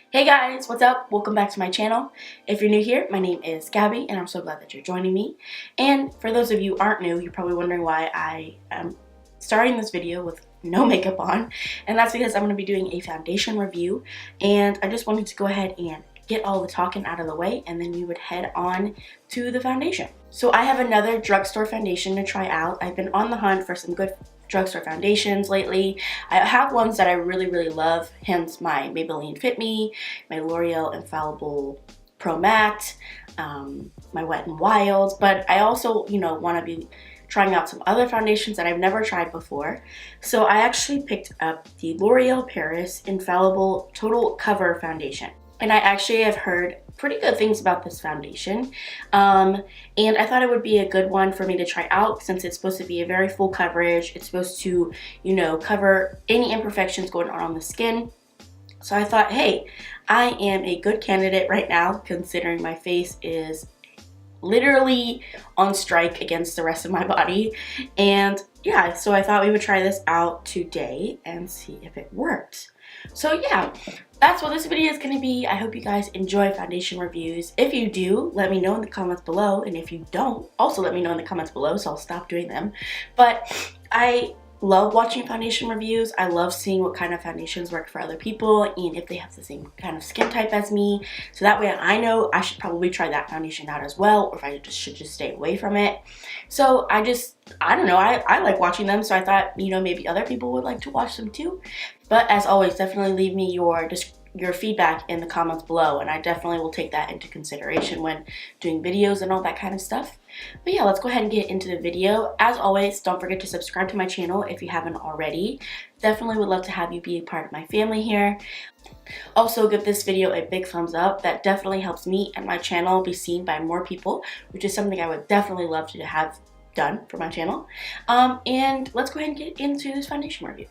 Hey guys, what's up? Welcome back to my channel. If you're new here, my name is Gabby and I'm so glad that you're joining me. And for those of you who aren't new, you're probably wondering why I am starting this video with no makeup on. And that's because I'm going to be doing a foundation review, and I just wanted to go ahead and get all the talking out of the way, and then we would head on to the foundation. So I have another drugstore foundation to try out. I've been on the hunt for some good drugstore foundations lately. I have ones that I really love, hence my Maybelline Fit Me, my L'Oreal Infallible Pro Matte, my Wet n Wild, but I also, want to be trying out some other foundations that I've never tried before. So I actually picked up the L'Oreal Paris Infallible Total Cover Foundation. And I actually have heard pretty good things about this foundation, and I thought it would be a good one for me to try out since it's supposed to be a very full coverage. It's supposed to, cover any imperfections going on the skin. So I thought, hey, I am a good candidate right now considering my face is literally on strike against the rest of my body. And yeah, so I thought we would try this out today and see if it works. So yeah, that's what this video is going to be. I hope you guys enjoy foundation reviews. If you do, let me know in the comments below, and if you don't, also let me know in the comments below, so I'll stop doing them. But I love watching foundation reviews. I love seeing what kind of foundations work for other people and if they have the same kind of skin type as me, so that way I know I should probably try that foundation out as well, or if I should just stay away from it. So I don't know, I like watching them, so I thought, maybe other people would like to watch them too. But as always, definitely leave me your feedback in the comments below, and I definitely will take that into consideration when doing videos and all that kind of stuff. But yeah, let's go ahead and get into the video. As always, don't forget to subscribe to my channel if you haven't already. Definitely would love to have you be a part of my family here. Also, give this video a big thumbs up. That definitely helps me and my channel be seen by more people, which is something I would definitely love to have done for my channel. And let's go ahead and get into this foundation review.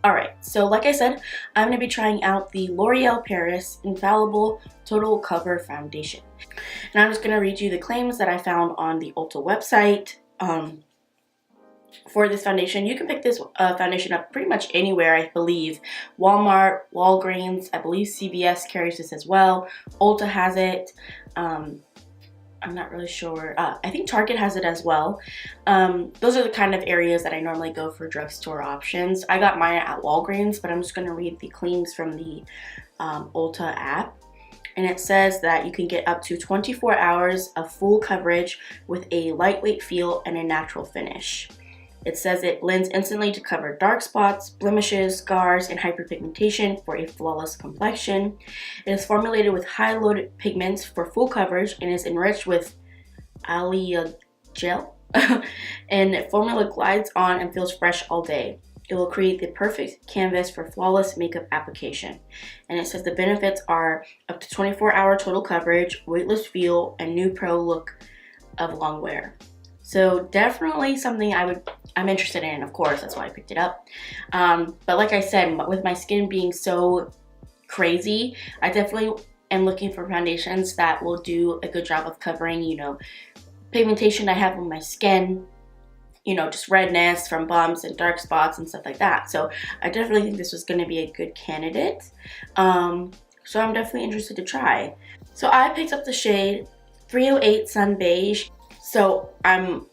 Alright, so like I said, I'm going to be trying out the L'Oreal Paris Infallible Total Cover Foundation. And I'm just going to read you the claims that I found on the Ulta website for this foundation. You can pick this foundation up pretty much anywhere, I believe. Walmart, Walgreens, I believe CVS carries this as well. Ulta has it. I'm not really sure. I think Target has it as well. Those are the kind of areas that I normally go for drugstore options. I got mine at Walgreens, but I'm just going to read the claims from the Ulta app. And it says that you can get up to 24 hours of full coverage with a lightweight feel and a natural finish. It says it blends instantly to cover dark spots, blemishes, scars, and hyperpigmentation for a flawless complexion. It is formulated with high-loaded pigments for full coverage and is enriched with aloe gel. And formula glides on and feels fresh all day. It will create the perfect canvas for flawless makeup application. And it says the benefits are up to 24-hour total coverage, weightless feel, and new pro look of long wear. So definitely something I'm interested in, of course, that's why I picked it up. But like I said, with my skin being so crazy, I definitely am looking for foundations that will do a good job of covering, pigmentation I have on my skin, just redness from bumps and dark spots and stuff like that. So I definitely think this was going to be a good candidate. So I'm definitely interested to try. So I picked up the shade 308 Sun Beige. So I'm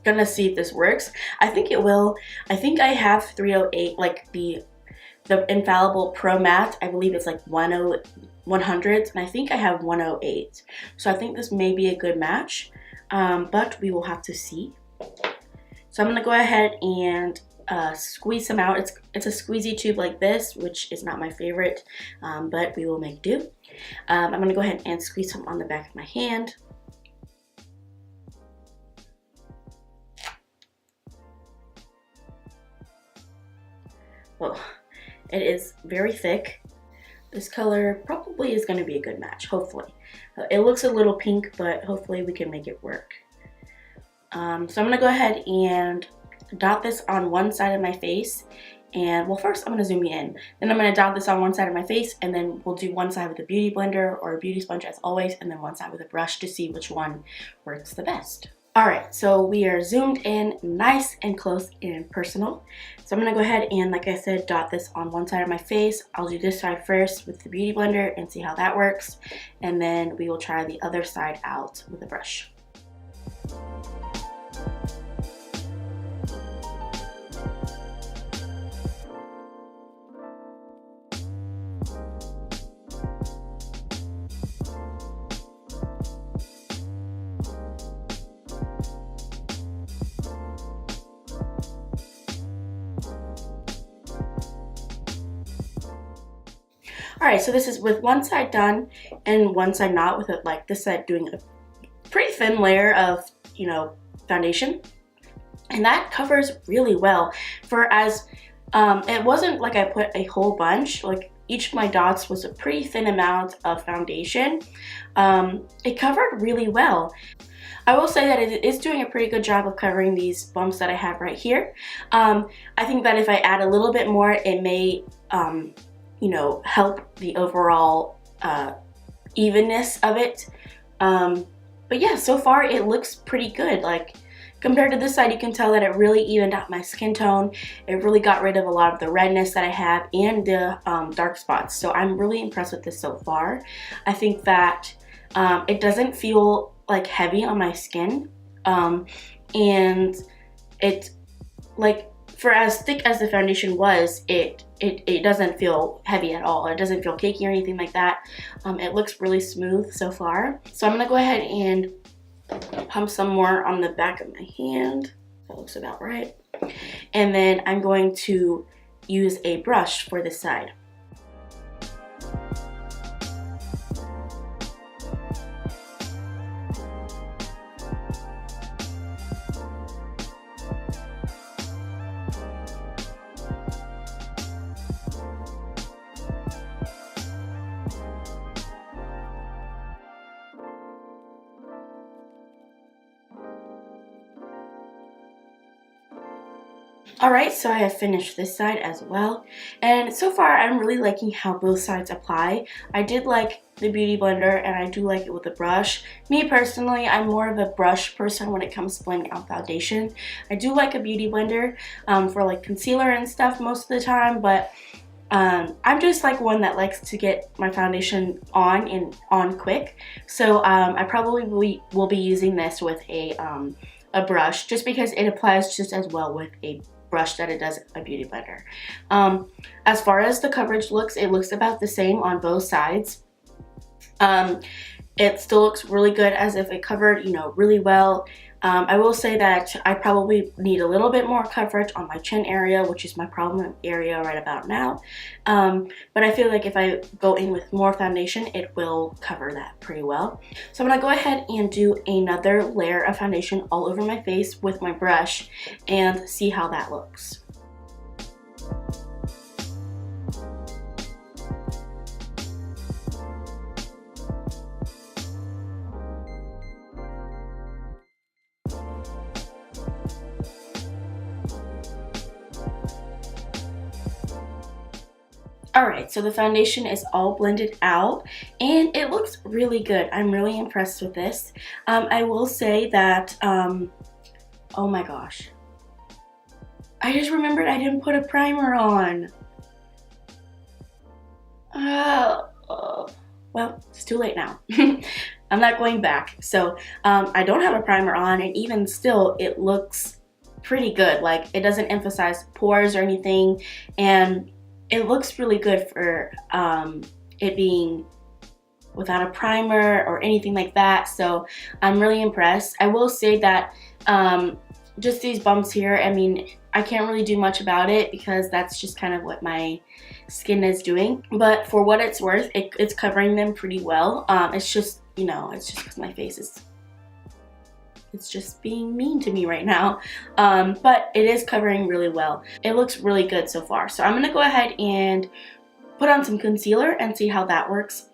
gonna see if this works. I think it will. I think I have 308, like the Infallible Pro Matte. I believe it's like 100, and I think I have 108. So I think this may be a good match, but we will have to see. So I'm gonna go ahead and squeeze some out. It's a squeezy tube like this, which is not my favorite, but we will make do. I'm gonna go ahead and squeeze some on the back of my hand. Well, it is very thick. This color probably is going to be a good match, hopefully. It looks a little pink, but hopefully we can make it work. So I'm going to go ahead and dot this on one side of my face. And well, first I'm going to zoom you in. Then I'm going to dot this on one side of my face, and then we'll do one side with a beauty blender or a beauty sponge as always, and then one side with a brush to see which one works the best. Alright, so we are zoomed in nice and close and personal. So I'm going to go ahead and, like I said, dot this on one side of my face. I'll do this side first with the Beauty Blender and see how that works. And then we will try the other side out with a brush. Alright, so this is with one side done and one side not, with it like this side doing a pretty thin layer of, you know, foundation. And that covers really well. For as, it wasn't like I put a whole bunch, like each of my dots was a pretty thin amount of foundation. It covered really well. I will say that it is doing a pretty good job of covering these bumps that I have right here. I think that if I add a little bit more, it may, you know, help the overall evenness of it. But yeah, so far it looks pretty good. Like, compared to this side, you can tell that it really evened out my skin tone. It really got rid of a lot of the redness that I have and the dark spots. So I'm really impressed with this so far. I think that it doesn't feel like heavy on my skin. And it, like, for as thick as the foundation was, it doesn't feel heavy at all. It doesn't feel cakey or anything like that. It looks really smooth so far. So I'm gonna go ahead and pump some more on the back of my hand. That looks about right. And then I'm going to use a brush for this side. Alright, so I have finished this side as well, and so far I'm really liking how both sides apply. I did like the Beauty Blender, and I do like it with a brush. Me personally, I'm more of a brush person when it comes to blending out foundation. I do like a Beauty Blender for like concealer and stuff most of the time, but I'm just like one that likes to get my foundation on quick. So I probably will be using this with a brush, just because it applies just as well with a brush that it does a Beauty Blender. As far as the coverage looks, it looks about the same on both sides. It still looks really good, as if it covered, you know, really well. I will say that I probably need a little bit more coverage on my chin area, which is my problem area right about now. But I feel like if I go in with more foundation, it will cover that pretty well. So I'm going to go ahead and do another layer of foundation all over my face with my brush and see how that looks. Alright, so the foundation is all blended out and it looks really good. I'm really impressed with this. I will say that, oh my gosh. I just remembered I didn't put a primer on. Well, it's too late now. I'm not going back. So I don't have a primer on, and even still it looks pretty good. Like, it doesn't emphasize pores or anything, and it looks really good for it being without a primer or anything like that. So I'm really impressed. I will say that just these bumps here, I mean, I can't really do much about it because that's just kind of what my skin is doing. But for what it's worth, it's covering them pretty well. It's just, you know, it's just because my face is, it's just being mean to me right now. But it is covering really well. It looks really good so far. So I'm going to go ahead and put on some concealer and see how that works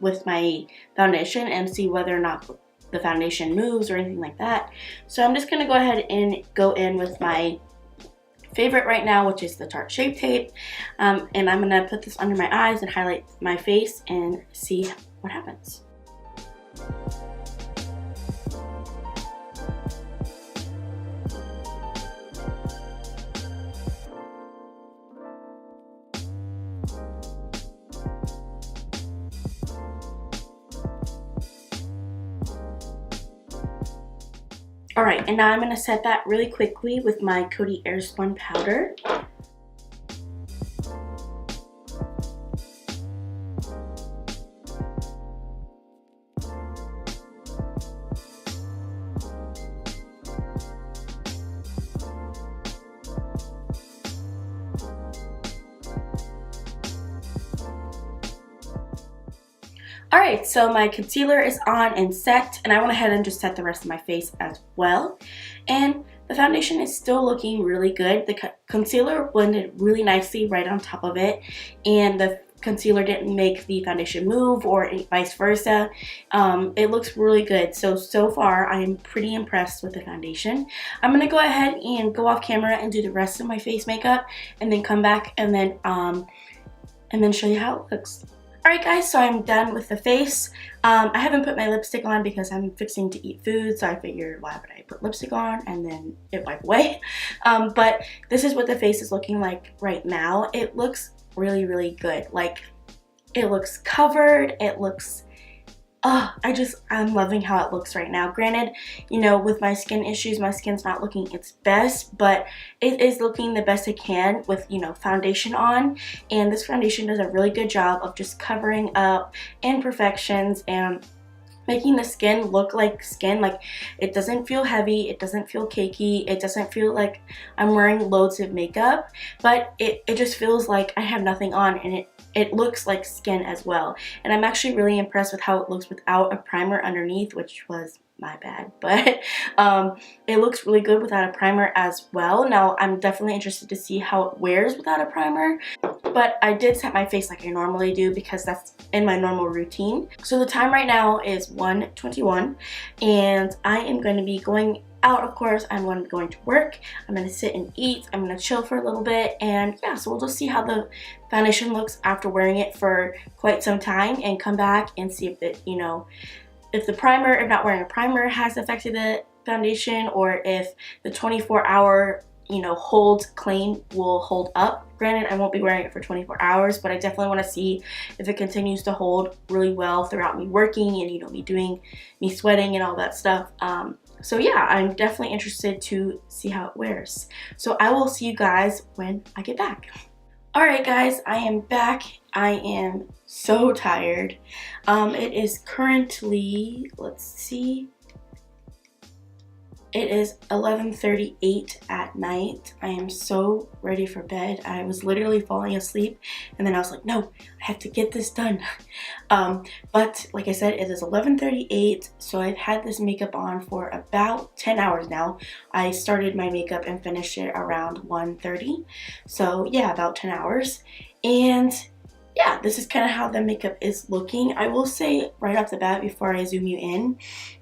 with my foundation, and see whether or not the foundation moves or anything like that. So I'm just going to go ahead and go in with my favorite right now, which is the Tarte Shape Tape. And I'm going to put this under my eyes and highlight my face and see what happens. Alright, and now I'm going to set that really quickly with my Coty Airspun powder. Alright, so my concealer is on and set, and I went ahead and just set the rest of my face as well. And the foundation is still looking really good. The concealer blended really nicely right on top of it, and the concealer didn't make the foundation move or vice versa. It looks really good. So far I am pretty impressed with the foundation. I'm going to go ahead and go off camera and do the rest of my face makeup, and then come back and then show you how it looks. Alright guys, so I'm done with the face. I haven't put my lipstick on because I'm fixing to eat food, so I figured why would I put lipstick on and then it wipe away. But this is what the face is looking like right now. It looks really, really good. Like, it looks covered, it looks, I'm loving how it looks right now. Granted, you know, with my skin issues, my skin's not looking its best, but it is looking the best it can with, you know, foundation on. And this foundation does a really good job of just covering up imperfections and making the skin look like skin. Like, it doesn't feel heavy, it doesn't feel cakey, it doesn't feel like I'm wearing loads of makeup, but it just feels like I have nothing on, and it looks like skin as well. And I'm actually really impressed with how it looks without a primer underneath, which was my bad, but it looks really good without a primer as well. Now I'm definitely interested to see how it wears without a primer, but I did set my face like I normally do because that's in my normal routine. So the time right now is 1:21, and I am going to be going out. Of course, I'm going to work, I'm going to sit and eat, I'm going to chill for a little bit, and yeah, so we'll just see how the foundation looks after wearing it for quite some time, and come back and see if it, you know, if not wearing a primer has affected the foundation, or if the 24-hour, you know, hold claim will hold up. Granted, I won't be wearing it for 24 hours, but I definitely want to see if it continues to hold really well throughout me working and, you know, me sweating and all that stuff. So yeah, I'm definitely interested to see how it wears. So I will see you guys when I get back. Alright guys, I am back. I am so tired. It is currently, let's see, it is 11:38 at night. I am so ready for bed. I was literally falling asleep, and then I was like, no, I have to get this done. But like I said, it is 11:38, so I've had this makeup on for about 10 hours now. I started my makeup and finished it around 1:30, so yeah, about 10 hours. And yeah, this is kind of how the makeup is looking. I will say right off the bat, before I zoom you in,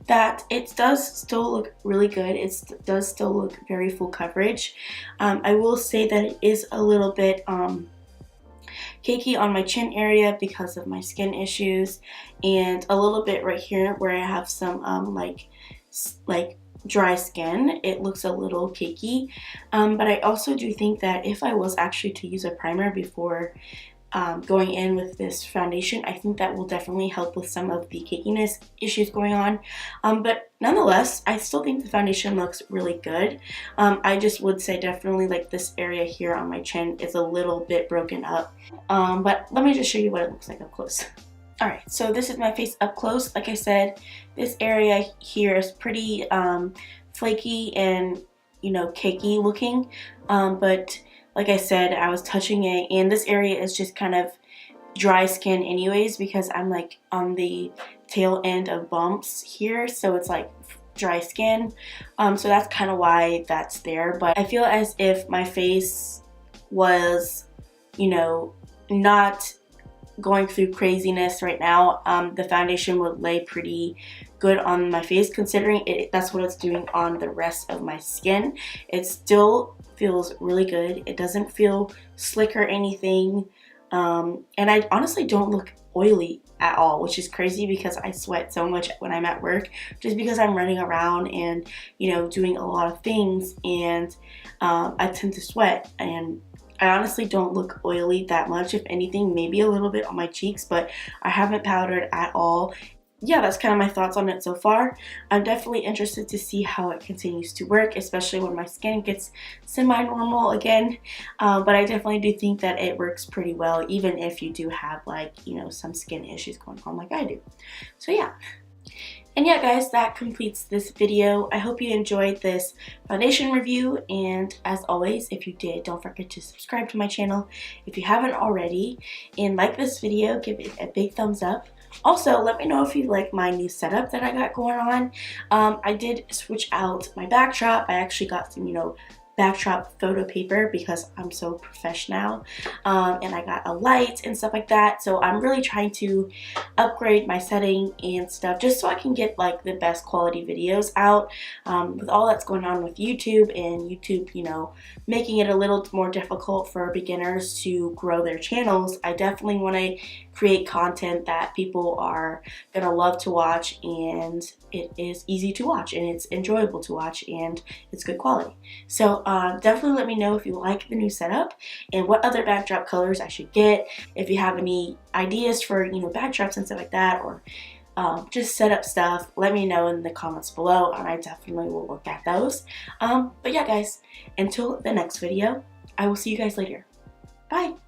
that it does still look really good. It does still look very full coverage. I will say that it is a little bit cakey on my chin area because of my skin issues, and a little bit right here where I have some like dry skin. It looks a little cakey, but I also do think that if I was actually to use a primer before going in with this foundation, I think that will definitely help with some of the cakiness issues going on. But nonetheless, I still think the foundation looks really good. I just would say definitely like this area here on my chin is a little bit broken up. But let me just show you what it looks like up close. Alright, so this is my face up close. Like I said, this area here is pretty flaky and, you know, cakey looking. But like I said, I was touching it, and this area is just kind of dry skin anyways because I'm like on the tail end of bumps here, so it's like dry skin. So that's kind of why that's there. But I feel as if my face was, you know, not going through craziness right now, the foundation would lay pretty good on my face, considering that's what it's doing on the rest of my skin. It still feels really good. It doesn't feel slick or anything, and I honestly don't look oily at all, which is crazy because I sweat so much when I'm at work, just because I'm running around and, you know, doing a lot of things, and I tend to sweat, and I honestly don't look oily that much. If anything, maybe a little bit on my cheeks, but I haven't powdered at all. yeah, that's kind of my thoughts on it so far. I'm definitely interested to see how it continues to work, especially when my skin gets semi-normal again. But I definitely do think that it works pretty well, even if you do have, like, you know, some skin issues going on like I do. So yeah. And yeah, guys, that completes this video. I hope you enjoyed this foundation review, and as always, if you did, don't forget to subscribe to my channel if you haven't already, and like this video, give it a big thumbs up. Also, let me know if you like my new setup that I got going on. I did switch out my backdrop. I actually got some, you know, backdrop photo paper because I'm so professional, and I got a light and stuff like that. So I'm really trying to upgrade my setting and stuff just so I can get like the best quality videos out, with all that's going on with YouTube, and YouTube, you know, making it a little more difficult for beginners to grow their channels. I definitely want to create content that people are gonna love to watch, and it is easy to watch, and it's enjoyable to watch, and it's good quality. So definitely let me know if you like the new setup and what other backdrop colors I should get. If you have any ideas for, you know, backdrops and stuff like that, or just setup stuff, let me know in the comments below, and I definitely will look at those. But yeah, guys, until the next video, I will see you guys later. Bye!